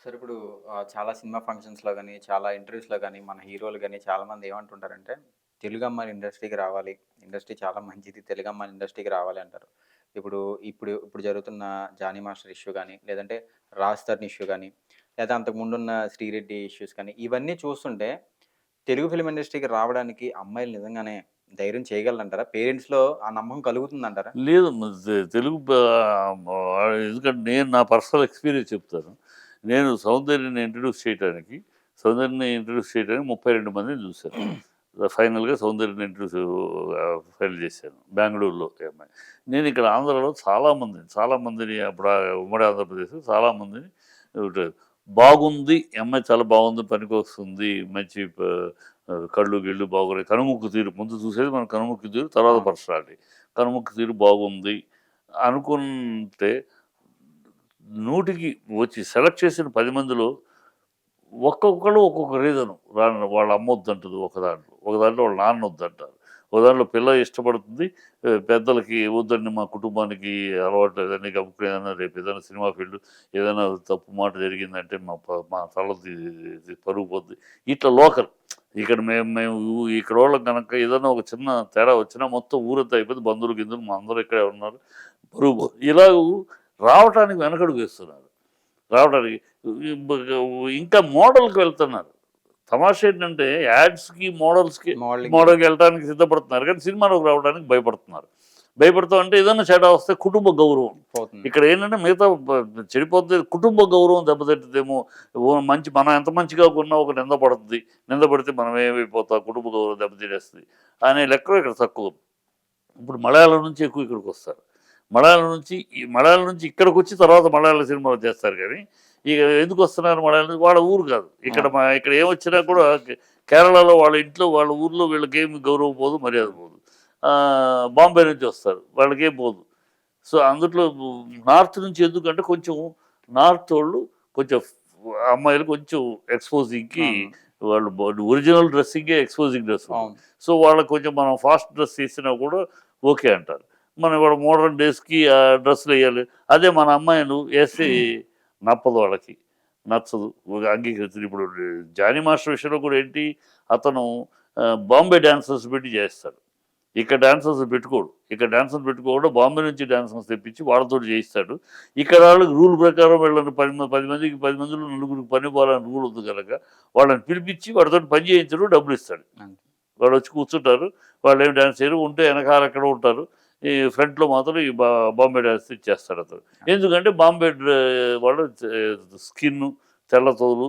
Sir ఇప్పుడు చాలా cinema ఫంక్షన్స్‌లో గాని, చాలా ఇంటర్వ్యూస్‌లో గాని, మన హీరోలు గాని చాలామంది ఏమంటుంటారంటే, తెలుగు అమ్మాయిలు ఇండస్ట్రీకి రావాలి. ఇండస్ట్రీ చాలా మంచిది. తెలుగు అమ్మాయిలు ఇండస్ట్రీకి రావాలి అంటారు. ఇప్పుడు ఇప్పుడు జరుగుతున్న 'జానీ మాస్టర్' ఇష్యూ గాని, లేదంటే 'రాజ్ తరుణ్' ఇష్యూ గాని, లేదా అంతకుముందున్న 'శ్రీరెడ్డి' ఇష్యూస్ కానీ, ఇవన్నీ చూస్తుంటే తెలుగు ఫిల్మ్ ఇండస్ట్రీకి రావడానికి అమ్మాయిలు నిజంగానే ధైర్యం చేయగలరంటారా? పేరెంట్స్‌లో ఆ నమ్మకం కలుగుతుందంటారా? లేదు. తెలుగు ఎందుకంటే నేను నా పర్సనల్ ఎక్స్‌పీరియన్స్ చెప్తాను. నేను సౌందర్యని ఇంట్రొడ్యూస్ చేయడానికి 32 మందిని చూసాను. ఫైనల్‌గా సౌందర్యని ఫైనల్ చేశాను. బెంగుళూరులో ఈ అమ్మాయి. నేను ఇక్కడ ఆంధ్రాలో చాలామందిని అప్పుడు ఉమ్మడి ఆంధ్రప్రదేశ్‌లో చాలామందిని ఒకటి బాగుంది. ఈ అమ్మాయి చాలా బాగుంది. పనికొస్తుంది. మంచి కళ్ళు, గిళ్ళు బాగున్నాయి. కనుముక్కు తీరు ముందు చూసేది మనం కనుముక్కు తీరు, తర్వాత అవును. పర్సనాలిటీ. కనుముక్కు తీరు బాగుంది అనుకుంటే, నూటికి వచ్చి సెలెక్ట్ చేసిన 10 మందిలో ఒక్కొక్కళ్ళు ఒక్కొక్క రీజను. వాళ్ళ అమ్మ వద్దంటది ఒక దాంట్లో. ఒక దాంట్లో వాళ్ళ నాన్న వద్దంటారు. ఒక దాంట్లో పిల్ల ఇష్టపడుతుంది. పెద్దలకి వద్దండి మా కుటుంబానికి అలవాటు లేదండి. గబుక్కున ఏదైనా రేపు ఏదైనా సినిమా ఫీల్డ్ ఏదైనా తప్పు మాట జరిగిందంటే మా తల పరుగు పోద్ది. ఇట్లా లోకల్. ఇక్కడ మేము ఇక్కడోళ్ళకి గనక ఏదైనా ఒక చిన్న తేడా వచ్చినా మొత్తం ఊరంతా అయిపోద్ది. బంధువులు, గింధువులు మా అందరూ ఇక్కడే ఉన్నారు. ఇలాగూ రావటానికి వెనకడుగు వేస్తున్నారు. రావడానికి ఈ బ ఇంకా మోడల్‌కి వెళ్తున్నారు. తమాషా ఏంటంటే యాడ్స్‌కి, మోడలింగ్ మోడల్‌కి వెళ్ళటానికి సిద్ధపడుతున్నారు. కానీ సినిమాలోకి రావడానికి భయపడుతున్నారు. భయపడతాం అంటే ఏదైనా చెడ వస్తే కుటుంబ గౌరవం. పోతుంది. ఇక్కడ ఏంటంటే మిగతా చెడిపోతే కుటుంబ గౌరవం దెబ్బతింటదేమో. మనం ఎంత మంచిగా కొన్నా ఒక నింద పడుతుంది. నింద పడితే మనం ఏమైపోతాం, కుటుంబ గౌరవం దెబ్బతినేస్తది అనే లెక్కలో ఇక్కడ తక్కువ. ఇప్పుడు మలయాళం నుంచి ఎక్కువ ఇక్కడికొస్తారు. మలయాళం నుంచి ఇక్కడికొచ్చి తర్వాత మలయాళ సినిమాలు చేస్తారు గానీ, ఇక ఎందుకొస్తున్నారు మలయాళం నుంచి? వాళ్ళ ఊరు కాదు. అవును. ఇక్కడ ఏమొచ్చినా కూడా కేరళలో వాళ్ళ ఇంట్లో, వాళ్ళ ఊర్లో వీళ్ళకేమి గౌరవం పోదు, మర్యాద పోదు. బాంబే నుంచి వస్తారు. వాళ్ళకేం పోదు. సో, అందుట్లో నార్త్ నుంచి ఎందుకంటే కొంచెం నార్తోళ్ళు కొంచెం అమ్మాయిలు కొంచెం ఎక్స్‌పోజింగ్‌కి అవును. వాళ్ళు ఒరిజినల్ డ్రెస్సింగే ఎక్స్‌పోజింగ్ డ్రెస్ ఉంటుంది. అవును. సో, వాళ్ళకి కొంచెం మనం ఫాస్ట్ డ్రెస్ ఏసినా కూడా ఓకే అంటారు. మనం ఇవాళ మోడర్న్ డేస్‌కి డ్రెస్సులెయ్యాలి. అదే మన అమ్మాయిలు ఏస్తే నప్పదు వాళ్ళకి. నచ్చదు. అంగీకరించరు. ఇప్పుడు 'జానీ మాస్టర్' విషయంలో కూడా ఏంటి, అతను బాంబే డాన్సర్స్ పెట్టి చేస్తాడు. ఇక్కడ డాన్సర్స్ పెట్టుకోడు. ఇక్కడ డాన్సర్స్ పెట్టుకోకుండా బాంబే నుంచి డాన్సర్స్ తెప్పించి వాళ్ళతోటి చేయిస్తాడు. ఇక్కడ వాళ్ళకి రూల్ ప్రకారం వీళ్ళని 10 మందికి 10 మందిలో నలుగురికి పని ఇవ్వాలని రూల్ ఉంది గనక వాళ్ళని పిలిపించి వాడితోటి పని చేయించడు, డబ్బులిస్తాడు. అంతే. వాళ్ళొచ్చి కూర్చుంటారు. వాళ్ళేమి డాన్స్ చేయరు. ఉంటే ఎనకాల ఎక్కడో ఉంటారు. ఈ ఫ్రంట్‌లో మాత్రం ఈ బాంబే డాన్స్ ఇచ్చేస్తాడతను. ఎందుకంటే బాంబే వాళ్ళు స్కిన్ను, తెల్ల తోలు,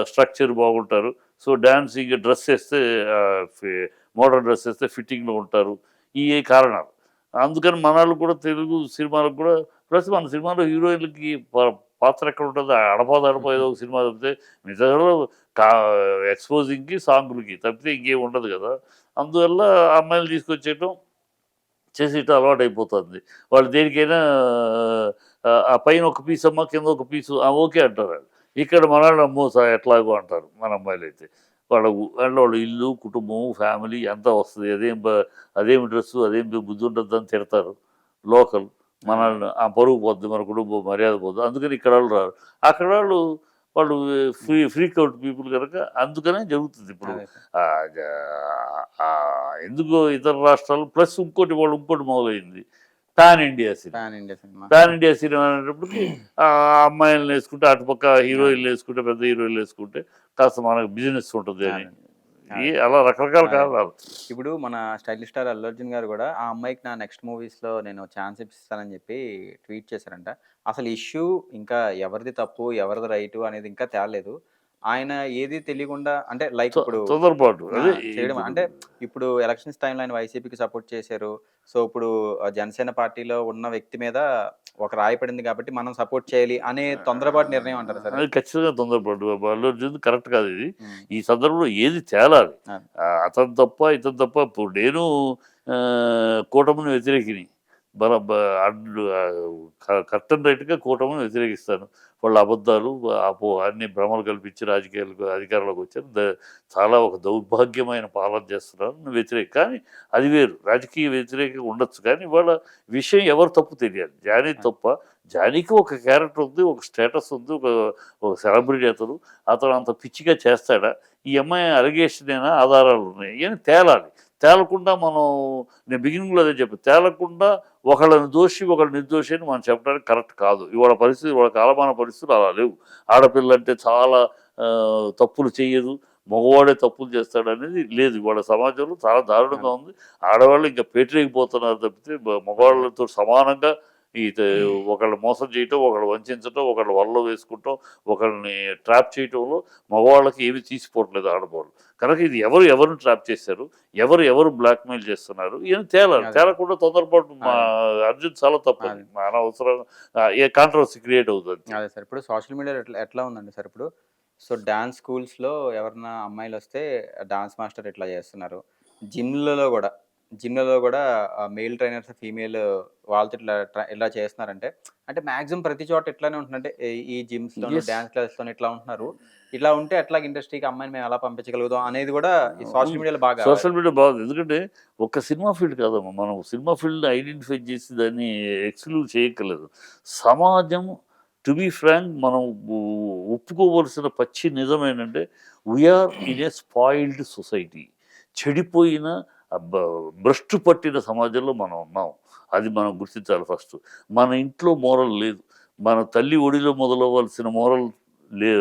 స్ట్రక్చర్ బాగుంటారు. సో, డాన్సింగ్ డ్రెస్ ఏస్తే ఆహ్, ఫి మోడర్న్ డ్రెస్ ఏస్తే ఫిట్టింగ్‌లో ఉంటారు. ఈ కారణాలు. అందుకని మనాళ్ళు కూడా తెలుగు సినిమాలకు కూడా ప్లస్ మన సినిమాలో హీరోయిన్‌లకి పాత్ర ఎక్కడుంటది? అడపాదడపా ఏదో ఒక సినిమా తప్పితే నిజంగా కా ఎక్స్‌పోజింగ్‌కి, సాంగులకి తప్పితే ఇంకేం ఉండదు గదా! అందువల్ల అమ్మాయిలని తీసుకొచ్చేయటం, చేసేయటం అలవాటయిపోతుంది. వాళ్ళు దేనికైనా ఆ పైన ఒక పీసమ్మా, కింద ఒక పీసు ఓకే అంటారాళ్ళు. ఇక్కడ మనోళ్ళు అమ్మో! ఎట్లాగో అంటారు మన అమ్మాయిలైతే. వాళ్ళ ఇల్లు, కుటుంబం, ఫ్యామిలీ అంతా వస్తది. అదేం డ్రెస్సు, అదేం బుద్ధుండద్దని తిడతారు. లోకల్. అదే. మనల్ని పరువు పోద్ది, మన కుటుంబం మర్యాద పోద్ది. అందుకని ఇక్కడోళ్ళు రారు. అక్కడోళ్ళు వాళ్ళు ఫ్రీక్ అవుట్ పీపుల్ గనక అందుకనే జరుగుతుంది ఇప్పుడు. అదే సార్. ఆహ్, జా ఎందుకో ఇతర రాష్ట్రాలు ప్లస్ ఇంకోటి మొదలైంది. Pan India cinema. Pan India cinema. Pan India cinema అనేటప్పటికి అమ్మాయిలనేసుకుంటే అటుపక్క అదే. హీరోయిన్‌లేసుకుంటే, పెద్ద హీరోయిన్‌లేసుకుంటే కాస్త మనకు బిజినెస్ ఉంటది అని. అదే. అదే. అలా రకరకాల అదే. కారణాలు. ఇప్పుడు మన స్టైలిష్ స్టార్ 'అల్లు అర్జున్' గారు గూడా, ఆ అమ్మాయికి నా నెక్స్ట్ మూవీస్‌లో నేను ఛాన్స్ ఇప్పిస్తానని జెప్పి ట్వీట్ చేశారంట. అసలు ఇష్యూ ఇంకా ఎవరిది తప్పు, ఎవరిది రైటు అనేది ఇంకా తేలలేదు. ఆయన ఏది తెలియకుండా అంటే లైక్ ఇప్పుడు తొందరపాటు. ఆ! అదే చేయడం ఇప్పుడు అంటే ఇప్పుడు ఎలక్షన్స్ టైమ్‌లో ఆయన వైసీపీకి సపోర్ట్ చేశారు. సో, ఇప్పుడు జనసేన పార్టీలో ఉన్న వ్యక్తి మీద ఒక రాయి పడింది కాబట్టి మనం సపోర్ట్ చేయాలి అనే తొందరపాటు నిర్ణయం అంటారా సార్ అది అది? ఖచ్చితంగా తొందరపాటు. అల్లు అర్జున్‌ది కరెక్ట్ కాదిది. హ్మ్. ఈ సందర్భంలో ఏది తేలాలి. అది. అతను తప్ప, ఇతను తప్ప ఇప్పుడు నేను కూటమిని వ్యతిరేకిని. బల బ అడ్లు కరెక్ట్ రైట్‌గా కూటమిని వ్యతిరేకిస్తాను. వాళ్ళ అబద్ధాలు, అన్ని భ్రమలు కల్పించి రాజకీయాలకు అధికారంలోకొచ్చారు. చాలా ఒక దౌర్భాగ్యమైన పాలన చేస్తున్నారు. కానీ అది వేరు. రాజకీయ వ్యతిరేకంగా ఉండొచ్చు. కానీ ఇవాళ విషయం ఎవరు తప్పు తెలియాలి. జానీ అది. తప్పా? జానీకి ఒక క్యారెక్టర్ ఉంది, ఒక స్టేటస్ ఉంది, ఒక సెలబ్రిటీ అతను అంత పిచ్చిగా చేస్తాడా? ఈ అమ్మాయి అలిగేషనేనా, ఆధారాలు ఉన్నాయి అని తేలాలి. తేలకుండా మనం, నేను బిగినింగ్‌లో అదే చెప్పాను. తేలకుండా ఒకళ్ళని దోషి, ఒకళ్ళని నిర్దోషి అని మనం చెప్పడానికి కరెక్ట్ కాదు. ఇవాళ పరిస్థితి, ఇవాళ కాలమాన పరిస్థితులు అలా లేవు. ఆడపిల్లంటే చాలా తప్పులు చెయ్యదు, మగవాడే తప్పులు చేస్తాడనేది లేదు. ఇవాళ సమాజంలో చాలా దారుణంగా ఉంది. ఆడవాళ్ళు ఇంకా పేటరేగిపోతున్నారు తప్పితే మగవాళ్ళతో సమానంగా ఈ ఒకళ్ళు మోసం చేయటం, ఒకళ్ళు వంచడం, ఒకళ్ళు వలలో వేసుకుంటాం, ఒకళ్ళని ట్రాప్ చేయటంలో మగవాళ్ళకి ఏమీ తీసిపోవట్లేదు ఆడవాళ్ళు. కనుక ఇది ఎవరిని ట్రాప్ చేశారు, ఎవరు బ్లాక్మెయిల్ చేస్తున్నారు, ఇవన్నీ తేలాలి. అదే. తేలకుండా తొందరపాటు అర్జున్ చాలా తప్పు. అదే. అనవసరం ఏ కాంట్రవర్సీ క్రియేట్ అవుతుంది. అదే సార్. ఇప్పుడు సోషల్ మీడియాలో ఎట్లా ఉందండి సార్ ఇప్పుడు? సో, డాన్స్ స్కూల్స్‌లో ఎవరన్నా అమ్మాయిలొస్తే డాన్స్ మాస్టర్ ఇట్లా చేస్తున్నారు. జిమ్‌లలో గూడా మేల్ ట్రైనర్స్, ఫీమేల్ వాళ్ళతో ఇలా చేస్తున్నారంటే, అంటే మాక్సిమం ప్రతి చోట ఇట్లానే ఉంటున్నారు. అంటే ఈ జిమ్స్‌లోను, ఎస్. డాన్స్ క్లాసెస్‌లోను ఇట్లా ఉంటున్నారు. ఇట్లా ఉంటే ఎట్లాగా ఇండస్ట్రీకి అమ్మాయిని మేము ఎలా పంపించగలుగుతాం అనేది గూడా ఈ సోషల్ మీడియాలో బాగా సోషల్ మీడియా బాగుంది. ఎందుకంటే ఒక సినిమా ఫీల్డ్ కాదమ్మా. మనం సినిమా ఫీల్డ్ ఐడెంటిఫై చేసి దాన్ని ఎక్స్‌క్లూడ్ చేయక్కర్లేదు. సమాజం, టు బీ ఫ్రాంక్, మనం ఒప్పుకోవలసిన పచ్చి నిజం ఏంటంటే, we are in a spoiled society. చెడిపోయిన బ భ్రష్టు పట్టిన సమాజంలో మనం ఉన్నాం. అది మనం గుర్తించాలి ఫస్ట్. మన ఇంట్లో మోరల్ లేదు. మన తల్లి ఒడిలో మొదలవ్వాల్సిన మోరల్ లే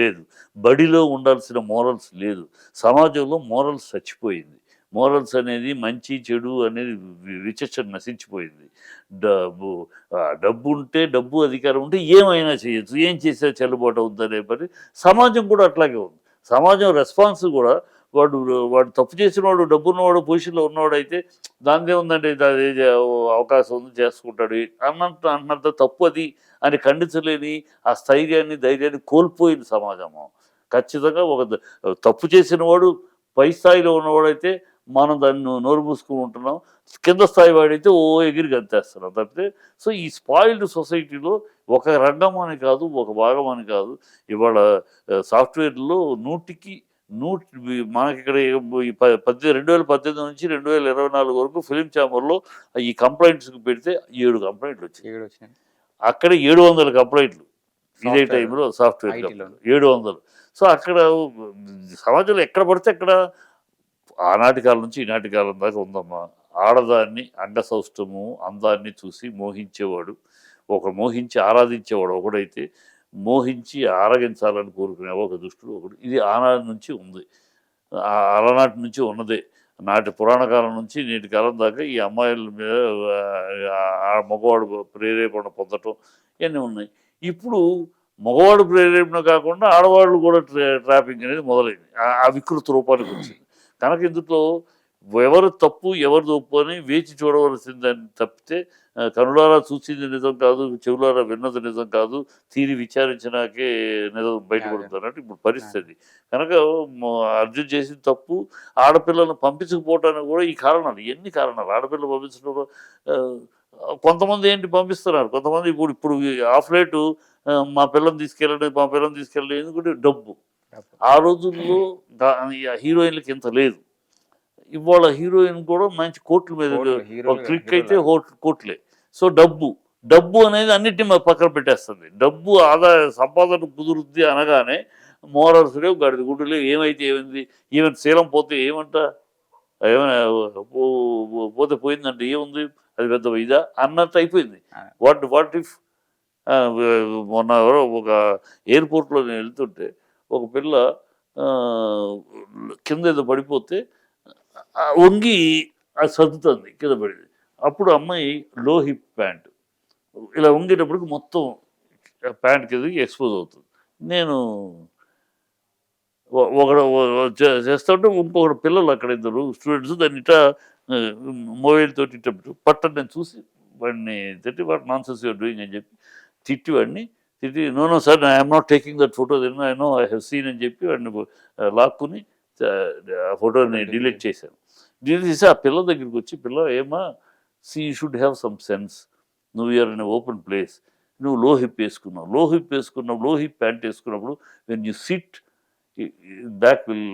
లేదు. బడిలో ఉండాల్సిన మోరల్స్ లేదు. సమాజంలో మోరల్స్ చచ్చిపోయింది. మోరల్స్ అనేది, మంచి, చెడు అనేది విచక్షణ నశించిపోయింది. డబ్బు డబ్బుంటే, డబ్బు, అధికారం ఉంటే ఏమైనా చేయొచ్చు. ఏం చేసినా చెల్లుబాటు అవుద్దనే పని సమాజం కూడా అట్లాగే ఉంది. సమాజం రెస్పాన్స్ కూడా, వాడు వాడు తప్పు చేసినవాడు, డబ్బున్నవాడు, పొజిషన్‌లో ఉన్నవాడైతే దానిదేముందండి, అవకాశం ఉంది చేసుకుంటాడు అన్నంత తప్పు అది అని ఖండించలేని ఆ స్థైర్యాన్ని, ధైర్యాన్ని కోల్పోయిన సమాజము. ఖచ్చితంగా తప్పు చేసిన వాడు పై స్థాయిలో ఉన్నవాడైతే మనం దాన్ని నోరు మూసుకొని ఉంటున్నాం. కింద స్థాయి వాడైతే ఎగిరి గంతేస్తున్నాం తప్పితే. సో, ఈ స్పాయిల్డ్ సొసైటీలో ఒక రంగం అని కాదు, ఒక భాగం అని కాదు. ఇవాళ సాఫ్ట్‌వేర్‌లో 100కి 100 మనకిక్కడ ఈ 2018 నుంచి 2024 వరకు ఫిల్మ్ ఛాంబర్‌లో ఈ కంప్లెయింట్స్‌కి పెడితే 7 కంప్లెయింట్లు వచ్చాయి. ఏడొచ్చినాయి. అక్కడ 700 కంప్లెయింట్లు. ఇదే సాఫ్ట్‌వేర్, టైంలో సాఫ్ట్‌వేర్ ఐటీలోను. కంపెనీలు 700. సో, అక్కడ సమాజంలో ఎక్కడ పడితే అక్కడ ఆనాటి కాలం నుంచి ఈనాటి కాలం దాకా ఉందమ్మా. ఆడదాన్ని అంగసౌష్ఠము, అందాన్ని చూసి మోహించేవాడు, మోహించి ఆరాధించేవాడు ఒకడైతే, మోహించి ఆరగించాలని కోరుకునే ఒక దుష్టుడు ఒకడు. ఇది ఆనాటి నుంచి ఉంది. అలనాటి నుంచి ఉన్నదే. నాటి పురాణ కాలం నుంచి నేటి కాలం దాకా ఈ అమ్మాయిల మీద మగవాడు ప్రేరేపణ పొందటం ఇవన్నీ ఉన్నాయి. ఇప్పుడు మగవాడు ప్రేరేపణ కాకుండా ఆడవాళ్ళు కూడా ట్రాపింగ్ అనేది మొదలైంది. ఆ వికృత రూపానికి వచ్చింది. కనుక ఇందులో ఎవరు తప్పు, ఎవరిది ఒప్పు అని వేచి చూడవలసిందని తప్పితే, కనులారా చూసింది నిజం కాదు, చెవులారా విన్నది నిజం కాదు, తీరి విచారించినాకే నిజం బయటపడుతుంది అన్నట్టు ఇప్పుడు పరిస్థితి. కనుక అర్జున్ చేసిన తప్పు. ఆడపిల్లలను పంపించకపోవటానికి కూడా ఈ కారణాలు, ఎన్ని కారణాలు. ఆడపిల్లలు పంపించడంలో కొంతమంది పంపిస్తున్నారు. కొంతమంది ఇప్పుడు ఆఫ్ లేటు మా పిల్లని తీసుకెళ్ళండి ఎందుకంటే డబ్బు. ఆ రోజుల్లో హీరోయిన్లకి ఇంత లేదు. ఇవాళ హీరోయిన్ కూడా మంచి కోట్ల మీద, క్లిక్ అయితే కోట్లే. సో, డబ్బు అనేది అన్నిటిని పక్కన పెట్టేస్తుంది. డబ్బు ఆదాయ సంపాదన కుదురుద్ది అనగానే మోరల్స్ లేవు, గడిది గుడ్డు లేవు. ఏమైతే ఏమైంది, ఈవెన్ శీలం పోతే ఏమంట, ఏమైనా పోతే పోయిందంటే ఏముంది, అది పెద్ద ఇదా అన్నట్టు అయిపోయింది. వాట్ ఇఫ్ మొన్న ఎవరో ఒక ఎయిర్పోర్ట్‌లో నేను వెళ్తుంటే ఒక పిల్ల కింద ఏదో పడిపోతే వంగి అది సర్దుతుంది కింద పడింది. అప్పుడు అమ్మాయి లో హిప్ ప్యాంట్, ఇలా వంగేటప్పటికి మొత్తం ప్యాంట్ కిందకి ఎక్స్పోజ్ అవుతుంది. నేను ఒకడు చేస్తుంటే ఇంకొకడు పిల్లలు అక్కడ ఇద్దరు స్టూడెంట్స్ దాన్ని ఇట్లా మొబైల్ తోటి ఇట్ట పట్టని నేను చూసి వాడిని తిట్టి, వాట్ నాన్సెన్స్ యూఆర్ డూయింగ్ అని చెప్పి తిట్టి, no sir I'm not taking that photo, I know I have seen అని చెప్పి వాడిని లాక్కుని ఆ ఫోటోని డిలీట్ చేశాను. డిలీట్ చేసి ఆ పిల్ల దగ్గరికి వచ్చి, పిల్ల ఏమా, you should have some sense, నువ్వు యూఆర్ ఇన్ ఓపెన్ ప్లేస్, నువ్వు లో హిప్ ప్యాంట్ వేసుకున్నప్పుడు when you sit back will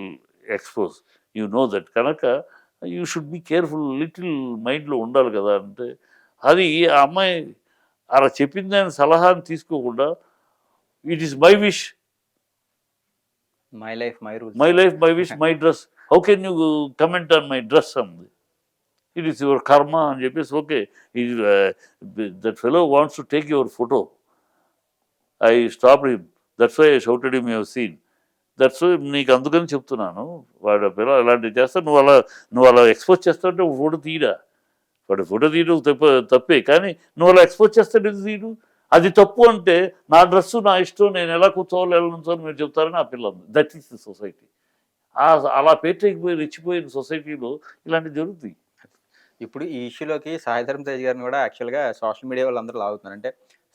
expose, you know that. కనుక you should be careful, little మైండ్లో ఉండాలి కదా అంటే, అది ఆ అమ్మాయి అలా చెప్పిన దాని సలహాను తీసుకోకుండా it is my wish, my life my rules. My life my wish my dress, how can you comment on my dress అంది. ఇట్ ఈస్ యువర్ కర్మ అని చెప్పేసి okay, that fellow wants to take your photo, I stop him, that's why I shouted him, you have seen, that's నీకు అందుకని చెప్తున్నాను. వాడు పిల్ల ఇలాంటివి చేస్తా, నువ్వు అలా ఎక్స్పోజ్ చేస్తావంటే ఫోటో తీయడా, వాడు ఫోటో తీయడం తప్పే, కానీ నువ్వు అలా ఎక్స్పోజ్ చేస్తాడు ఎందుకు తీయడు, అది తప్పు అంటే నా డ్రెస్సు నా ఇష్టం, నేను ఎలా కూర్చోవాలి ఎలా నుంచోని మీరు చెప్తారని ఆ పిల్ల ఉంది. That is the society. అలా పేటెక్కిపోయి రెచ్చిపోయిన సొసైటీలో ఇలాంటివి జరుగుతాయి. ఇప్పుడు ఈ ఇష్యూలోకి సాయిధరమ్ తేజ్ గారిని కూడా యాక్చువల్గా సోషల్ మీడియా వాళ్ళందరూ లాగుతున్నారు. అంటే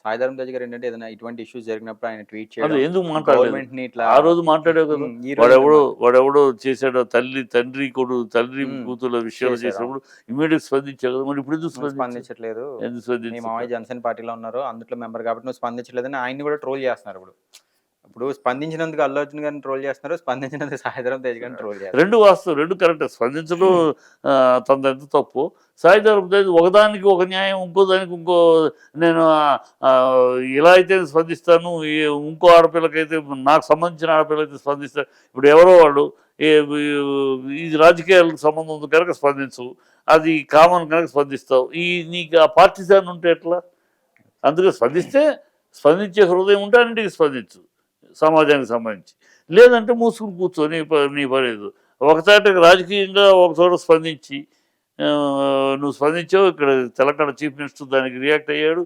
సాయిధరమ్ తేజ్ గారు ఏంటంటే ఏదైనా ఇటువంటి ఇష్యూస్ జరిగినప్పుడు ఆయన ట్వీట్ అది చేయడం, ఎందుకు మాట్లాడలేదు, గవర్నమెంట్ ని ఇట్లా ఆ రోజు మాట్లాడావు కదా, ఈ రోజు వాడెవడో చేశాడు, తండ్రి కూతుర్ల విషయంలో చేశారు. చేసినప్పుడు ఇమీడియట్ స్పందించావు కదా, మరి ఇప్పుడు ఎందుకు స్పందించట్లేదు, ఎందుకు మీ స్పందించ మామయ్య జనసేన పార్టీలో ఉన్నారు, అందులో మెంబర్ కాబట్టి నువ్వు స్పందించలేదని ఆయన్ని కూడా ట్రోల్ చేస్తున్నారు. ఇప్పుడు స్పందించినందుకు అల్లు అర్జున్ గారిని ట్రోల్ చేస్తున్నారు, స్పందించినందుకు సాయిధరమ్ తేజ్ గారిని ట్రోల్ చేస్తున్నారు. రెండు వాస్తవం, రెండు కరెక్ట్. స్పందించడం తనది ఎంత తప్పు, సాయిధరమ్ తేజ్ ఒకదానికి ఒక న్యాయం, ఇంకో దానికి ఇంకో, నేను ఇలా అయితే స్పందిస్తాను, ఇంకో ఆడపిల్లకైతే, నాకు సంబంధించిన ఆడపిల్లకైతే స్పందిస్తాను. ఇప్పుడు ఎవరో వాళ్ళు ఇది రాజకీయాలకు సంబంధం ఉంది కనుక స్పందించు, అది కామన్ కనుక స్పందిస్తావు, నీకు ఆ పార్టీజాన్ ఉంటే ఎట్లా? అందుకే స్పందించే హృదయం ఉంటే అన్నింటికి స్పందించు సమాజానికి సంబంధించి, లేదంటే మూసుకుని కూర్చో, నీ పర్లేదు. ఒకసారి రాజకీయంగా ఒక చోట స్పందించి నువ్వు స్పందించావు, ఇక్కడ తెలంగాణ చీఫ్ మినిస్టర్ దానికి రియాక్ట్ అయ్యాడు,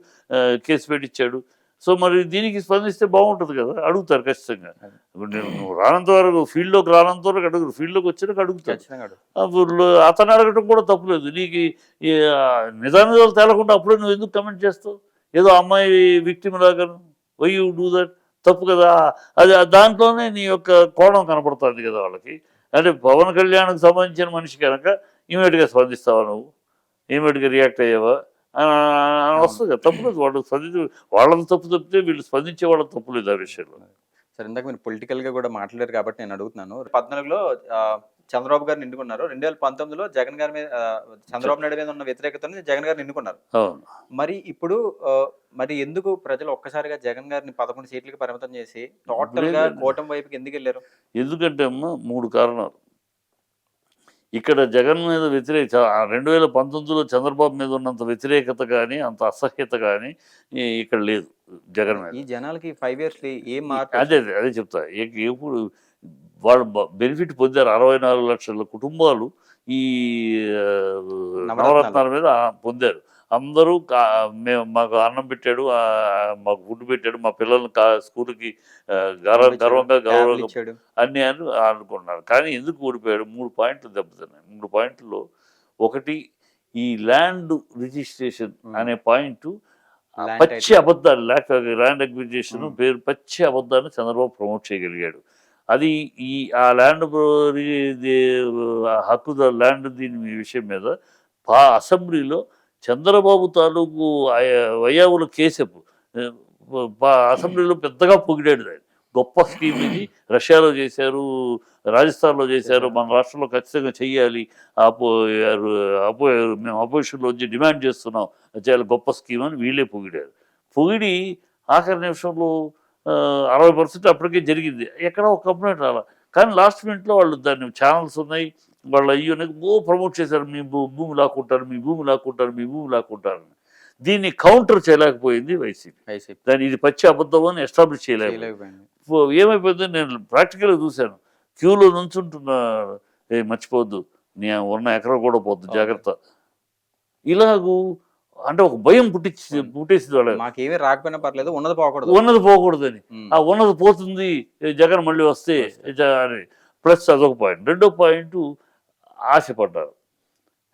కేసు పెట్టించాడు. సో మరి దీనికి స్పందిస్తే బాగుంటుంది కదా, అడుగుతారు ఖచ్చితంగా. ఇప్పుడు నువ్వు రానంత వరకు, ఫీల్డ్లోకి రానంత వరకు అడుగుతారు, ఫీల్డ్లోకి వచ్చినాక అడుగుతారు. అతను అడగటం కూడా తప్పులేదు. నీకు నిజానిజాలు తేలకుండా అప్పుడే నువ్వు ఎందుకు కమెంట్ చేస్తావు? ఏదో అమ్మాయి విక్టిమ్ లాగా వై యూ డూ దట్, తప్పు కదా. అది దాంట్లోనే నీ యొక్క కోణం కనపడుతుంది కదా వాళ్ళకి. అంటే పవన్ కళ్యాణ్కి సంబంధించిన మనిషి కనుక ఇమీడియట్గా స్పందిస్తావా, నువ్వు ఇమీడియట్గా రియాక్ట్ అయ్యావా అని వస్తుంది కదా. తప్పులేదు, వాళ్ళు వాళ్ళది తప్పు తప్పితే వీళ్ళు స్పందించే వాళ్ళకి తప్పులేదు ఆ విషయంలో. సరే, ఇందాక మీరు పొలిటికల్గా కూడా మాట్లాడారు కాబట్టి నేను అడుగుతున్నాను. 2014లో చంద్రబాబు గారిని ఎన్నుకున్నారు, 2019లో జగన్ గారి మీద, చంద్రబాబు నాయుడు మీద ఉన్న వ్యతిరేకతను జగన్ గారిని ఎన్నుకున్నారు. మరి ఇప్పుడు మరి ఎందుకు ప్రజలు ఒక్కసారిగా జగన్ గారిని 11 సీట్లకి పరిమితం చేసి టోటల్ గా కూటమి వైపుకి ఎందుకు వెళ్ళారు? ఎందుకంటే అమ్మా 3 కారణాలు. ఇక్కడ జగన్ మీద 2019లో చంద్రబాబు మీద ఉన్నంత వ్యతిరేకత కానీ, అంత అసహ్యత కానీ ఇక్కడ లేదు జగన్ మీద. ఈ జనాలకి 5 years ఏం మార్పు? అదే చెప్తా. ఎప్పుడు వాళ్ళు బెనిఫిట్ పొందారు. 64 లక్షల కుటుంబాలు ఈ నవరత్నాల మీద పొందారు. అందరూ మాకు అన్నం పెట్టాడు, మాకు ఫుడ్ పెట్టాడు, మా పిల్లల్ని స్కూల్కి గౌరవంగా అన్నీ అని అనుకున్నారు. కానీ ఎందుకు ఓడిపోయాడు? 3 పాయింట్లు దెబ్బతిన్నాయి. 3 పాయింట్లో ఒకటి, ఈ ల్యాండ్ రిజిస్ట్రేషన్ అనే పాయింట్ పచ్చి అబద్ధాలు, ల్యాండ్ అక్విజిషన్ పేరు పచ్చి అబద్ధాన్ని చంద్రబాబు ప్రమోట్ చేయగలిగాడు. అది ఆ ల్యాండ్ ల్యాండ్ దీని విషయం మీద అసెంబ్లీలో చంద్రబాబు తాలూకు వయ్యావుల కేసెప్ అసెంబ్లీలో పెద్దగా పొగిడాడు. దాన్ని గొప్ప స్కీమ్ ఇది, రష్యాలో చేశారు, రాజస్థాన్లో చేశారు, మన రాష్ట్రంలో ఖచ్చితంగా చెయ్యాలి, మేము అపోజిషన్లో వచ్చి డిమాండ్ చేస్తున్నాం, చాలా గొప్ప స్కీమ్ అని వీళ్ళే పొగిడి ఆఖరి నిమిషంలో 60% అప్పటికే జరిగింది. ఎక్కడ ఒక కంప్లైంట్ రాలా. కానీ లాస్ట్ మినిట్లో వాళ్ళు దాన్ని ఛానల్స్ ఉన్నాయి, వాళ్ళు అయ్యనేది ప్రమోట్ చేశారు, మీ భూమి లాక్కుంటారు, మీ భూమి లాక్కుంటారు, మీ భూమి లాక్కుంటారు. దీన్ని కౌంటర్ చేయలేకపోయింది వైసీపీ. దాన్ని ఇది పచ్చి అబద్ధం అని ఎస్టాబ్లిష్ చేయలేకపోయింది. ఏమైపోయింది, నేను ప్రాక్టికల్గా చూశాను. క్యూలో నుంచుంటున్న, మర్చిపోవద్దు, నీ ఉన్న ఎకరం కూడా పోద్దు, జాగ్రత్త. ఇలాగూ అంటే ఒక భయం పుట్టేసింది వాళ్ళకి. మాకేమీ రాకపోయినా పర్లేదు, ఉన్నది పోకూడదని. ఆ ఉన్నది పోతుంది జగన్ మళ్ళీ వస్తే అని. ప్లస్ అదొక పాయింట్. రెండో పాయింట్, ఆశపడ్డారు.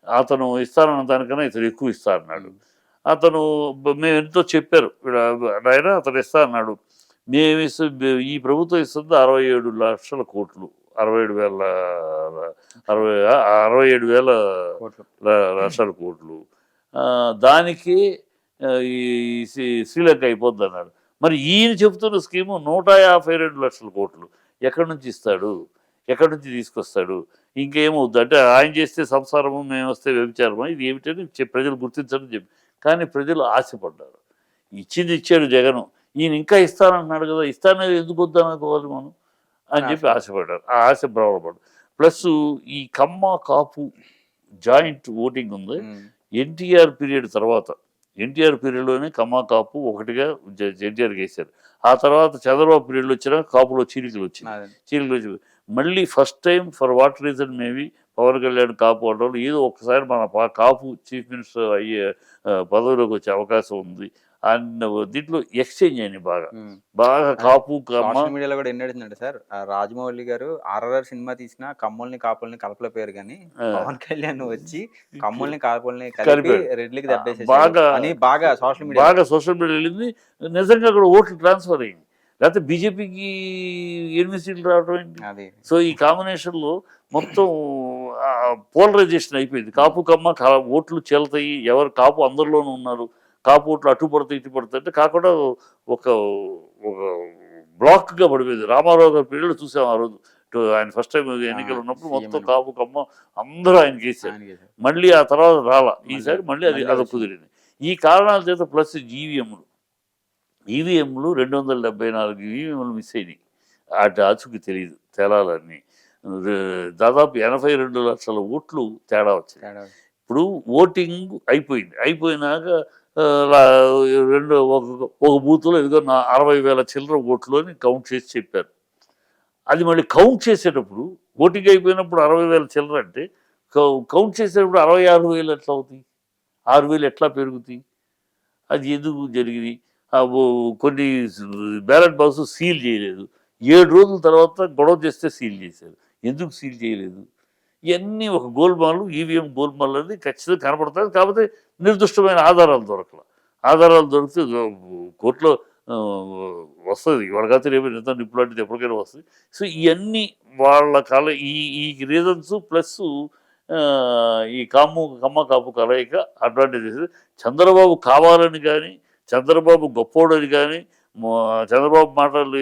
అతను ఇస్తానన్న దానికన్నా ఇతను ఎక్కువ ఇస్తారన్నాడు. అతను మేము ఎంతో చెప్పారు, ఆయన అతను ఇస్తా అన్నాడు. ఈ ప్రభుత్వం ఇస్తుంది 67 లక్షల కోట్లు, 67,000 లక్షల కోట్లు. దానికి ఈ శ్రీలంక అయిపోద్ది అన్నాడు. మరి ఈయన చెబుతున్న స్కీము 152 లక్షల కోట్లు ఎక్కడి నుంచి ఇస్తాడు, ఎక్కడి నుంచి తీసుకొస్తాడు? ఇంకేమవుద్దు అంటే ఆయన చేస్తే సంసారము, మేము వస్తే వ్యభిచారమా, ఇది ఏమిటని ప్రజలు గుర్తించడం చెప్పి. కానీ ప్రజలు ఆశపడ్డారు. ఇచ్చింది ఇచ్చాడు జగన్, ఈయన ఇంకా ఇస్తానంటున్నాడు కదా, ఇస్తానే ఎందుకు వద్దనుకోవాలి మనం అని అని చెప్పి ఆశపడ్డారు. ఆశపడ్డారు. ఆ ఆశ భ్రమపడ్డారు. ప్లస్ ఈ కమ్మ కాపు జాయింట్ ఓటింగ్ ఉంది. హ్మ్. ఎన్టీఆర్ పీరియడ్ తర్వాత, ఎన్టీఆర్ పీరియడ్లోనే కమ్మ కాపు ఒకటిగా ఎన్టీఆర్కి వేశారు. ఆ తర్వాత చంద్రబాబు పీరియడ్లో వచ్చిన కాపులో చీలికలు వచ్చింది. అదే. చీలికలు వచ్చి మళ్ళీ first time for what reason maybe Pawan Kalyan Kapu అవడం, ఏదో ఒక్కసారి మన కాపు చీఫ్ మినిస్టర్ అయ్యే పదవిలోకి వచ్చే అవకాశం ఉంది అన్న దీంట్లో ఎక్స్చేంజ్ అయింది బాగా. హ్మ్. బాగా అదే కాపు కమ్మ సోషల్ మీడియాలో కూడా ఎన్ని నడిచిందంటే సార్, రాజమౌళి గారు 'ఆర్ఆర్ఆర్' సినిమా తీసినా కమ్మోల్ని, కాపుల్ని కలపలేకపోయారు గానీ, ఆ, పవన్ కళ్యాణ్ వచ్చి కమ్మోల్ని, కాపుల్ని కలిపి కలిపాడు. రెడ్లకి ఆ, దెబ్బేసేసాడు బాగా అని బాగా సోషల్ మీడియాలో. బాగా సోషల్ మీడియా వెళ్ళింది. నిజంగా అక్కడ ఓట్లు ట్రాన్స్ఫర్ అయింది. లేకపోతే బీజేపీకి 8 సీట్లు రావడం ఏంటి? అది. సో ఈ కాంబినేషన్లో మొత్తం పోలరైజేషన్ అయిపోయింది. కాపు కమ్మ ఓట్లు చెల్తాయి, ఎవరు కాపు అందరిలోనూ ఉన్నారు, కాపు ఓట్లు అటు పడతాయి ఇటు పడతాయి అంటే కాకుండా ఒక ఒక బ్లాక్గా పడిపోయింది. రామారావు గారి పీరియడ్ చూసాం ఆ రోజు. ఆయన ఫస్ట్ టైం ఎన్నికలు ఉన్నప్పుడు సీఎం మొత్తం అని కాపు కమ్మ అందరూ ఆయనకి వేశారు. ఆయనకేసారు. మళ్ళీ ఆ తర్వాత రాలా. మళ్ళీ ఈసారి మళ్ళీ అది మళ్ళీ అది వచ్చింది. కుదిరింది. ఈ కారణాల చేత ప్లస్ ఈవీఎంలు 274 ఈవీఎంలు మిస్ అయినాయి. ఆ డాచుకి తెలియదు తేలాలని. దాదాపు 82 లక్షల ఓట్లు తేడా వచ్చాయి. తేడా. ఇప్పుడు ఓటింగ్ అయిపోయింది. అయిపోయినాక రెండు ఒక బూత్లో ఏదో 60,000 చిల్లర ఓట్లు అని కౌంట్ చేసి చెప్పారు. అది మళ్ళీ కౌంట్ చేసేటప్పుడు ఓటింగ్ అయిపోయినప్పుడు 60,000 చిల్లర అంటే కౌంట్ చేసేటప్పుడు 66,000 ఎట్లా అవుతాయి? 6,000 ఎట్లా పెరుగుతాయి? అది ఎందుకు జరిగింది? కొన్ని బ్యాలెట్ బాక్స్ సీల్ చేయలేదు. 7 రోజుల తర్వాత గొడవ చేస్తే సీల్ చేశారు. ఎందుకు సీల్ చేయలేదు? ఇవన్నీ ఒక గోల్మాలు, ఈవీఎం గోల్మాల్ అనేది ఖచ్చితంగా కనపడుతుంది. కాకపోతే నిర్దిష్టమైన ఆధారాలు దొరకల. ఆధారాలు దొరికితే కోర్టులో వస్తుంది. ఇవాళ కాకపోతే రేపు నిజం నిప్పులాంటిది ఎప్పటికైనా వస్తుంది. సో ఇవన్నీ వాళ్ళ ఈ ఈ రీజన్స్ ప్లస్ ఈ కమ్మ కాపు కలయిక అడ్వాంటేజెస్. చంద్రబాబు కావాలని కానీ, చంద్రబాబు గొప్పోడని కానీ, చంద్రబాబు మాటలు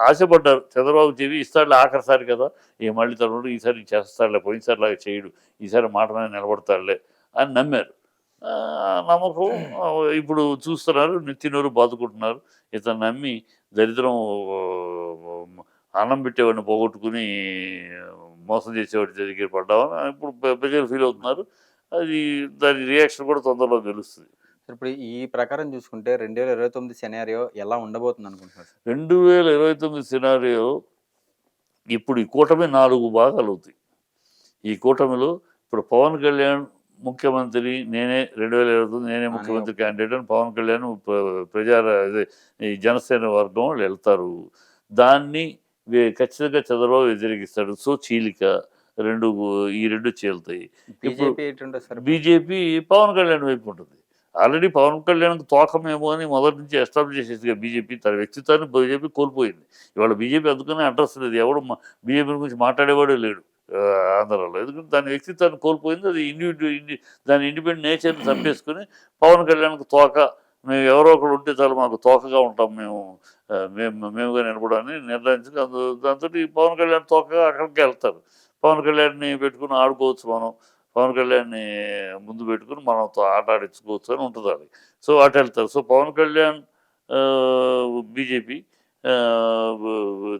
ఆశపడ్డారు. చంద్రబాబు చెవి ఇస్తాడులే ఆఖరిసారి కదా, మళ్ళీ తను ఈసారి చేస్తాడులే, పోయినసారి లాగా చేయడు, ఈసారి మాట మీద నిలబడతాడులే అని నమ్మారు. నమ్మకం ఇప్పుడు చూస్తున్నారు, నెత్తినోరు బాదుకుంటున్నారు. ఇతను నమ్మి దరిద్రం అన్నం పెట్టేవాడిని పోగొట్టుకుని మోసం చేసేవాడి దగ్గర పడ్డామని ఇప్పుడు ప్రజలు ఫీల్ అవుతున్నారు. అది దాని రియాక్షన్ కూడా తొందరలో తెలుస్తుంది. ఇప్పుడు ఈ ప్రకారం చూసుకుంటే 2029 సినారియో ఎలా ఉండబోతుంది అనుకుంటున్నారు సార్? 2029 సినారియో ఇప్పుడు ఈ కూటమి 4 భాగాలు అవుతాయి. ఈ కూటమిలో ఇప్పుడు పవన్ కళ్యాణ్ ముఖ్యమంత్రి, నేనే 2029 నేనే ముఖ్యమంత్రి క్యాండిడేట్ అని పవన్ కళ్యాణ్ ఈ జనసేన వర్గం వాళ్ళు వెళ్తారు. దాన్ని ఖచ్చితంగా చంద్రబాబు వ్యతిరేకిస్తాడు. సో చీలిక ఈ రెండు చీలుతాయి. ఇప్పుడు బీజేపీ పవన్ కళ్యాణ్ వైపు ఉంటుంది. ఆల్రెడీ పవన్ కళ్యాణ్కి తోకమేమో అని మొదటి నుంచి ఎస్టాబ్లిష్ చేసేది బీజేపీ. తన వ్యక్తిత్వాన్ని బీజేపీ కోల్పోయింది. ఇవాళ బీజేపీ అందుకనే అడ్రస్ లేదు, ఎవడు బీజేపీ గురించి మాట్లాడేవాడే లేడు ఆంధ్రాలో. ఎందుకంటే దాని వ్యక్తిత్వాన్ని కోల్పోయింది. అది దాని ఇండిపెండెంట్ నేచర్ని చంపేసుకుని పవన్ కళ్యాణ్కి తోక, మేము ఎవరో ఒకరు ఉంటే చాలు మాకు తోకగా ఉంటాం, మేముగా నిలబడాలని నిర్ణయించుకుని దాంతో పవన్ కళ్యాణ్ తోకగా అక్కడికి వెళ్తారు. పవన్ కళ్యాణ్ని పెట్టుకుని ఆడుకోవచ్చు మనం, పవన్ కళ్యాణ్ని ముందు పెట్టుకుని మనతో ఆట ఆడించుకోవచ్చు అని ఉంటుంది అది. సో అటు వెళ్తారు. సో పవన్ కళ్యాణ్ బీజేపీ,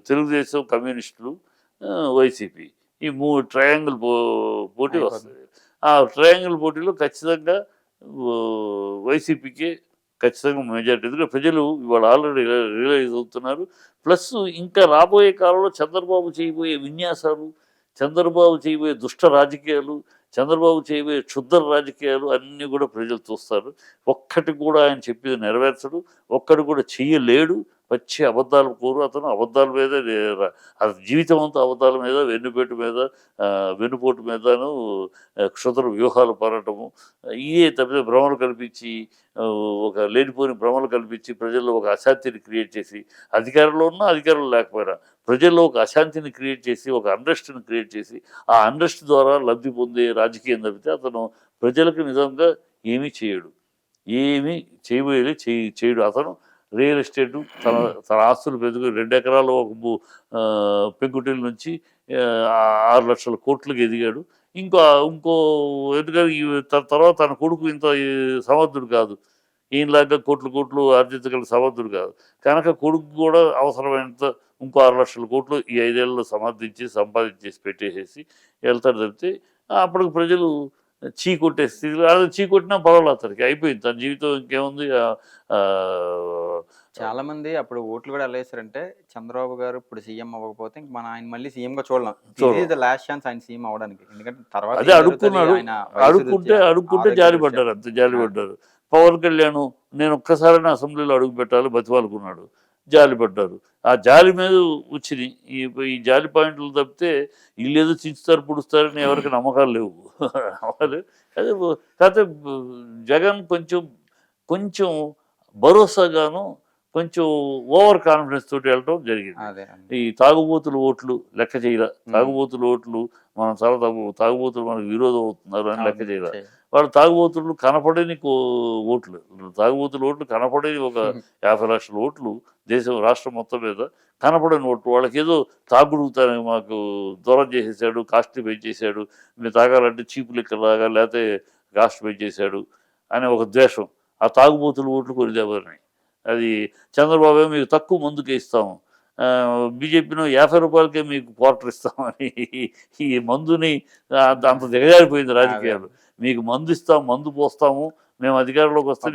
తెలుగుదేశం, కమ్యూనిస్టులు, వైసీపీ, ఈ 3 ట్రయాంగిల్ పోటీ వస్తుంది. ఆ ట్రయాంగిల్ పోటీలో ఖచ్చితంగా వైసీపీకి ఖచ్చితంగా మెజారిటీ. ఎందుకంటే ప్రజలు ఇవాళ ఆల్రెడీ రియలైజ్ అవుతున్నారు. ప్లస్ ఇంకా రాబోయే కాలంలో చంద్రబాబు చేయబోయే విన్యాసాలు, చంద్రబాబు చేయబోయే దుష్ట రాజకీయాలు, చంద్రబాబు చేయబోయే క్షుద్ర రాజకీయాలు అన్నీ కూడా ప్రజలు చూస్తారు. ఒక్కటి కూడా ఆయన చెప్పేది నెరవేర్చడు, ఒక్కటి కూడా చెయ్యలేడు. పచ్చి అబద్ధాలు కోరు అతను. అబద్ధాల మీద అతని జీవితం అంతా అబద్ధాల మీద, వెన్నుపోటు మీదను క్షుద్ర వ్యూహాలు పడటము, ఇవే తప్పితే భ్రమలు కల్పించి, ఒక లేనిపోని భ్రమలు కల్పించి ప్రజల్లో ఒక అశాంతిని క్రియేట్ చేసి, అధికారంలో ఉన్నా అధికారంలో లేకపోయినా ప్రజల్లో ఒక అశాంతిని క్రియేట్ చేసి, ఒక అన్రెస్ట్ని క్రియేట్ చేసి, ఆ అన్రెస్ట్ ద్వారా లబ్ధి పొందే రాజకీయం తప్పితే అతను ప్రజలకు నిజంగా ఏమీ చేయడు. ఏమీ చేయడు. అతను రియల్ ఎస్టేటు, తన ఆస్తులు పెంచుకుని 2 ఎకరాలు ఒక పెంకుటిల్ నుంచి 6 లక్షల కోట్లకు ఎదిగాడు. ఇంకో ఎందుకంటే తర్వాత తన కొడుకు ఇంత సమర్థుడు కాదు. ఈయనలాగా కోట్లు కోట్లు ఆర్జించగల సమర్థుడు కాదు. కనుక కొడుకు కూడా అవసరమైనంత ఇంకో 6,00,000 కోట్లు ఈ 5 ఏళ్లలో సంపాదించేసి పెట్టేసేసి వెళ్తాడు తప్పితే అప్పటికి ప్రజలు చీ కొట్టే స్థితిలో అలా చీ కొట్టినా పర్వాలేదు అతనికి అయిపోయింది. తన జీవితం ఇంకేముంది. చాలా మంది అప్పుడు ఓట్లు కూడా ఎలా వేశారంటే చంద్రబాబు గారు ఇప్పుడు సీఎం అవ్వకపోతే ఇంక మన ఆయన మళ్ళీ సీఎం గా చూడలేం. చూడలేం. ఇది ద లాస్ట్ ఛాన్స్ ఆయన సీఎం అవ్వడానికి. ఎందుకంటే తర్వాత అదే ఏం జరుగుతుంది అడుక్కున్నాడు. ఆయన వయసు రీత్యా, అడుక్కుంటే ఆరోగ్య జాలిపడ్డారు, రీత్యా. అంతే జాలిపడ్డారు. పవన్ కళ్యాణ్ నేను ఒక్కసారైనా అసెంబ్లీలో అడుగు పెట్టాలి బతిమాలుకున్నాడు, జాలిపడ్డారు. ఆ జాలి మీద వచ్చినాయి ఈ జాలి పాయింట్లు తప్పితే వీళ్ళేదో చించుతారు పుడుస్తారని ఎవరికి నమ్మకాలు లేవు. వాళ్ళు అదే కాకపోతే జగన్ కొంచెం కొంచెం భరోసాగాను కొంచెం ఓవర్ కాన్ఫిడెన్స్ తోటి వెళ్ళడం జరిగింది. అదే ఈ తాగుబోతుల ఓట్లు లెక్క చేయలే. తాగుబోతుల ఓట్లు మనం చాలా తాగుబోతులు మనకు విరోధం అవుతున్నారు అని లెక్క చేయలే. వాళ్ళు తాగుబోతులు కనపడని ఓట్లు, తాగుబోతుల ఓట్లు కనపడని ఒక 50 లక్షల ఓట్లు దేశం రాష్ట్రం మొత్తం మీద కనపడని ఓట్లు. వాళ్ళకి ఏదో తాగుడుతాను మాకు దూరం చేసేసాడు, కాస్ట్ పెంచేసాడు, మీరు తాగాలంటే చీపు లెక్క తాగాలి లేకపోతే కాస్ట్ పెంచేసాడు అనే ఒక ద్వేషం ఆ తాగుబోతుల ఓట్లు కొరిదేవారిని. అది చంద్రబాబు మీకు తక్కువ మందుకే ఇస్తాము, బీజేపీలో 50 రూపాయలకే మీకు క్వార్టర్ ఇస్తామని ఈ మందుని అంత దిగజారిపోయింది రాజకీయాలు. మీకు మందు ఇస్తాం, మందు పోస్తాము, మేము అధికారంలోకి వస్తే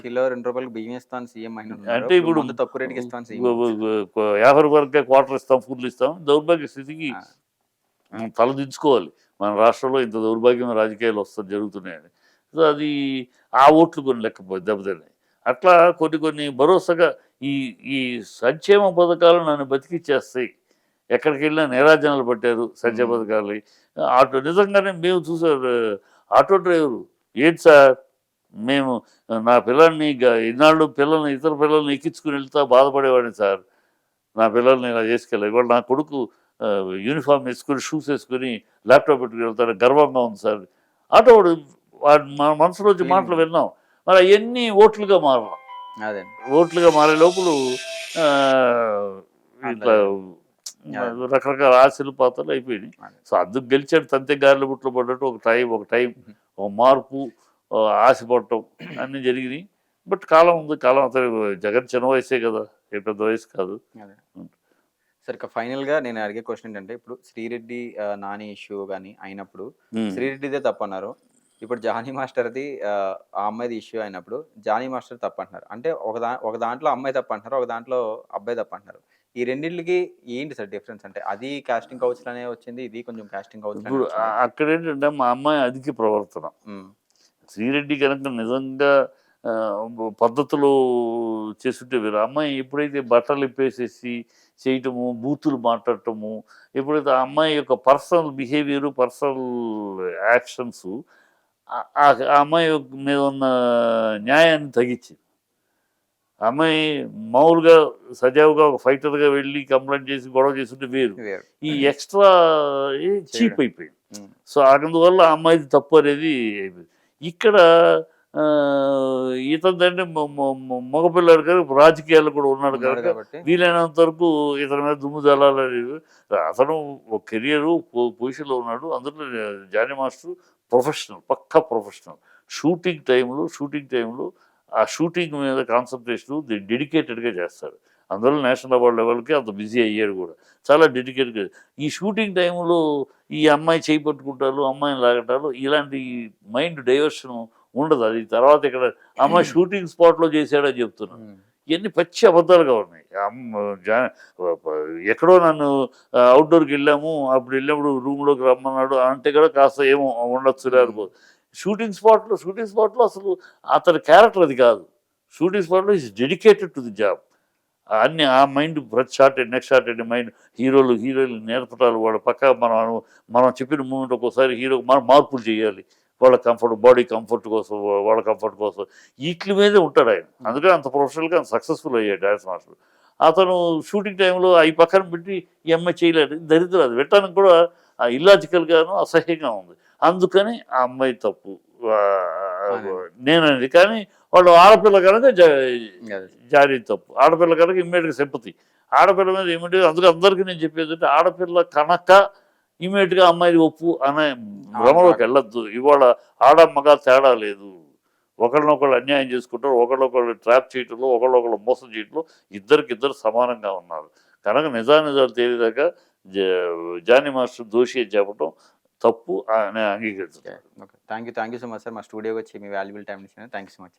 కిలో 2 రూపాయలకు బియ్యం ఇస్తాను సీఎం అంటే ఇప్పుడు తక్కువ రేటుకి ఇస్తాను 50 రూపాయలకే క్వార్టర్ ఇస్తాం, ఫుడ్లు ఇస్తాం. దౌర్భాగ్య స్థితికి తలదించుకోవాలి. మన రాష్ట్రంలో ఇంత దౌర్భాగ్యమైన రాజకీయాలు జరుగుతున్నాయని. సో అది ఆ ఓట్లు కొన్ని దెబ్బతిన్నాయి. అట్లా కొన్ని భరోసాగా ఈ ఈ సంక్షేమ పథకాలు నన్ను బతికిచ్చేస్తాయి. ఎక్కడికి వెళ్ళినా నీరాజనాలు పట్టారు సంక్షేమ పథకాలు. ఆటో నిజంగానే మేము చూసారు ఆటో డ్రైవరు, ఏంటి సార్ మేము నా పిల్లల్ని ఇన్నాళ్ళు ఇతర పిల్లల్ని ఎక్కించుకుని వెళ్తా బాధపడేవాడిని సార్, నా పిల్లల్ని ఇలా చేసుకెళ్ళాలి. ఇవాళ నా కొడుకు యూనిఫామ్ వేసుకుని షూస్ వేసుకుని ల్యాప్టాప్ పెట్టుకుని వెళ్తాడు, గర్వంగా ఉంది సార్. ఆటో వాడు మన మనసులో వచ్చి మాటలు విన్నాం. మరి అవన్నీ ఓట్లుగా మారడం. అదే ఓట్లుగా మారే లోపల ఇట్లా రకరకాల ఆశలు పాత్రలు అయిపోయినాయి. సో అందుకు గెలిచాడు, తంతే గారెల బుట్లో పడ్డట్టు ఒక టైం ఒక మార్పు, ఆశపడటం అన్నీ జరిగినాయి. బట్ కాలం ఉంది, కాలం అతను జగన్ చిన్న వయసే కదా, ఏ పెద్ద వయసు కాదు. సరే ఫైనల్గా నేను అడిగే క్వశ్చన్ ఏంటంటే ఇప్పుడు శ్రీరెడ్డి నాని ఇష్యూ కానీ అయినప్పుడు శ్రీరెడ్డిదే తప్పన్నారు. ఇప్పుడు జానీ మాస్టర్ది ఆ అమ్మాయిది ఇష్యూ అయినప్పుడు జానీ మాస్టర్ తప్పంటున్నారు. అంటే ఒక దాంట్లో అమ్మాయి తప్పంటున్నారు, ఒక దాంట్లో అబ్బాయి తప్పంటున్నారు. ఈ రెండింటికి ఏంటి సార్ డిఫరెన్స్? అంటే అది కాస్టింగ్ కౌచ్ అనే వచ్చింది, ఇది కొంచెం కాస్టింగ్ కౌచ్. ఇప్పుడు అక్కడ ఏంటంటే మా అమ్మాయి అధిక ప్రవర్తన. శ్రీరెడ్డి కనుక నిజంగా పద్ధతులు చేస్తుంటే వేరు. అమ్మాయి ఎప్పుడైతే బట్టలు ఇప్పేసేసి చేయటము, బూతులు మాట్లాడటము, ఎప్పుడైతే ఆ అమ్మాయి యొక్క పర్సనల్ బిహేవియరు, పర్సనల్ యాక్షన్స్ ఆ అమ్మాయి మీద ఉన్న న్యాయాన్ని తగ్గించింది. అమ్మాయి మామూలుగా సజావుగా ఒక ఫైటర్గా వెళ్ళి కంప్లైంట్ చేసి గొడవ చేస్తుంటే వేరు, ఈ ఎక్స్ట్రా చీప్ అయిపోయింది. సో అందువల్ల ఆ అమ్మాయిది తప్పు అనేది అయిపోయింది. ఇక్కడ ఇతనంటే మగపిల్లాడు కానీ రాజకీయాల్లో కూడా ఉన్నాడు కాబట్టి వీలైనంత వరకు ఇతని మీద దుమ్ము జల్లాలని. అతను ఒక కెరియరు పొజిషన్లో ఉన్నాడు. అందులో జానీ మాస్టర్ ప్రొఫెషనల్, పక్కా ప్రొఫెషనల్. షూటింగ్ టైంలో ఆ షూటింగ్ మీద కాన్సన్ట్రేషన్ డెడికేటెడ్గా చేస్తాడు. అందువల్ల నేషనల్ అవార్డు లెవెల్కి అంత బిజీ అయ్యాడు కూడా, చాలా డెడికేటెడ్గా. ఈ షూటింగ్ టైంలో ఈ అమ్మాయి చేయి పట్టుకుంటారు, అమ్మాయిని లాగటాలు, ఇలాంటి మైండ్ డైవర్షన్ ఉండదు. అది తర్వాత ఇక్కడ అమ్మాయి షూటింగ్ స్పాట్లో చేశాడని చెప్తున్నాను. ఇవన్నీ పచ్చి అబద్ధాలుగా ఉన్నాయి. ఎక్కడో నన్ను అవుట్డోర్కి వెళ్ళాము, అప్పుడు వెళ్ళినప్పుడు రూమ్లోకి రమ్మన్నాడు అంటే కూడా కాస్త ఏమో ఉండొచ్చు లేకపోతే. షూటింగ్ స్పాట్లో అసలు అతని క్యారెక్టర్ అది కాదు. షూటింగ్ స్పాట్లో is dedicated to the job. అన్నీ ఆ మైండ్ ప్రతి shot next shot mind heroine నేర్పటాలు, వాళ్ళ పక్క మనం చెప్పిన మూమెంట్ ఒక్కోసారి హీరో మనం మార్పులు చేయాలి, వాళ్ళ బాడీ కంఫర్ట్ కోసం, వాళ్ళ కంఫర్ట్ కోసం, వీటి మీదే ఉంటాడు ఆయన. అందుకని అంత ప్రొఫెషనల్గా అంత సక్సెస్ఫుల్ అయ్యాడు డ్యాన్స్ మాస్టర్. అతను షూటింగ్ టైంలో అవి పక్కన పెట్టి ఈ అమ్మాయి చేయలేడు, దరిద్రం. అది పెట్టడానికి కూడా ఇల్లాజికల్గాను అసహ్యంగా ఉంది. అందుకని ఆ అమ్మాయి తప్పు నేననేది. కానీ వాళ్ళు ఆడపిల్ల కనుక జారీ తప్పు. ఆడపిల్ల కనుక ఇమ్మీడియట్గా సింపతి ఆడపిల్ల మీద ఇమ్మీడియట్గా. అందుకే అందరికీ నేను చెప్పేది అంటే ఆడపిల్ల కనుక ఇమీడియట్గా అమ్మాయిది ఒప్పు అనే భ్రమలోకి వెళ్ళొద్దు. ఇవాళ ఆడ మగ తేడా లేదు. ఒకళ్ళనొకళ్ళు అన్యాయం చేసుకుంటారు, ఒకళ్ళొకళ్ళు ట్రాప్ చేయటంలో, ఒకళ్ళొకళ్ళు మోసం చేయటంలో ఇద్దరికిద్దరు సమానంగా ఉన్నారు. కనుక నిజానిజాలు తేలిదాకా జానీ మాస్టర్ దోషి అని చెప్పడం తప్పు అని అంగీకరించారు. Okay. Thank you so much sir. మా స్టూడియోకి వచ్చి మీ వాల్యుబుల్ టైం ఇచ్చినందుకు థ్యాంక్ యూ సో మచ్.